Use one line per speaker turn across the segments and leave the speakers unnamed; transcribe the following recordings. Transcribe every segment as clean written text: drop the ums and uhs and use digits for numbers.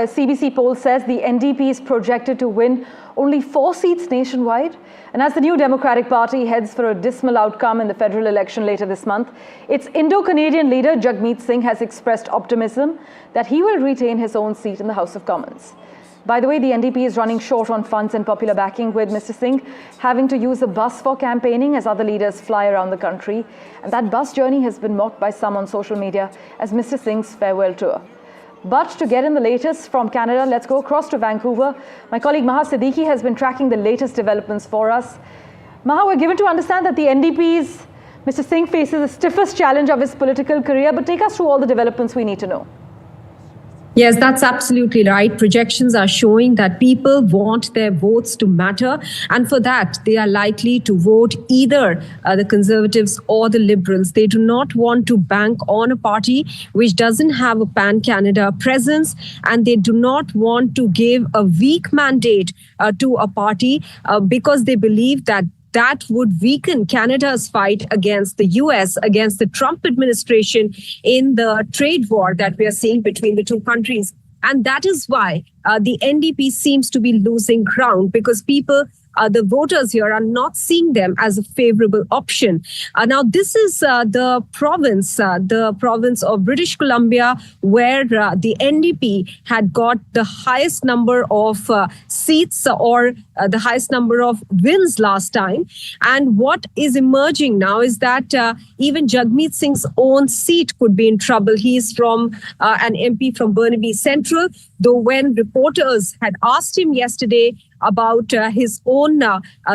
A CBC poll says the NDP is projected to win only 4 seats nationwide. And as the New Democratic Party heads for a dismal outcome in the federal election later this month, its Indo-Canadian leader Jagmeet Singh has expressed optimism that he will retain his own seat in the House of Commons. By the way, the NDP is running short on funds and popular backing, with Mr. Singh having to use a bus for campaigning as other leaders fly around the country. And that bus journey has been mocked by some on social media as Mr. Singh's farewell tour. But to get in the latest from Canada, let's go across to Vancouver. My colleague Maha Siddiqui has been tracking the latest developments for us. Maha, we're given to understand that the NDP's Mr. Singh faces the stiffest challenge of his political career, but take us through all the developments we need to know.
Yes, that's absolutely right. Projections are showing that people want their votes to matter. And for that, they are likely to vote either the Conservatives or the Liberals. They do not want to bank on a party which doesn't have a pan-Canada presence. And they do not want to give a weak mandate to a party because they believe that would weaken Canada's fight against the US, against the Trump administration in the trade war that we are seeing between the two countries. And that is why the NDP seems to be losing ground, because people, the voters here, are not seeing them as a favorable option. Now, this is the province of British Columbia, where the NDP had got the highest number of seats or the highest number of wins last time. And what is emerging now is that even Jagmeet Singh's own seat could be in trouble. He is from an MP from Burnaby Central, though when reporters had asked him yesterday about his own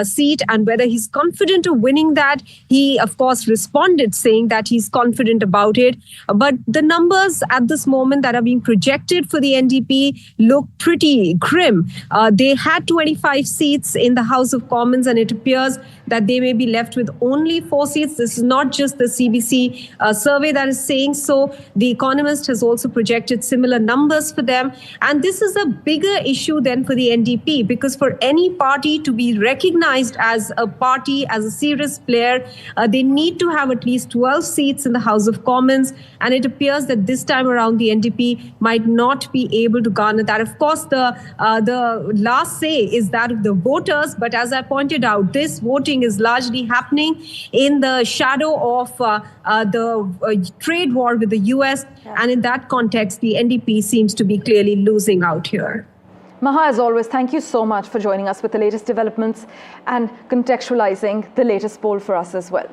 seat and whether he's confident of winning that, he, of course, responded saying that he's confident about it. But the numbers at this moment that are being projected for the NDP look pretty grim. They had 25 seats in the House of Commons, and it appears that they may be left with only 4 seats. This is not just the CBC survey that is saying so. The Economist has also projected similar numbers for them. And this is a bigger issue than for the NDP, because for any party to be recognized as a party, as a serious player, they need to have at least 12 seats in the House of Commons. And it appears that this time around, the NDP might not be able to garner that. Of course, the last say is that of the voters. But as I pointed out, this voting is largely happening in the shadow of the trade war with the US. Yeah. And in that context, the NDP seems to be clearly losing out here.
Maha, as always, thank you so much for joining us with the latest developments and contextualizing the latest poll for us as well.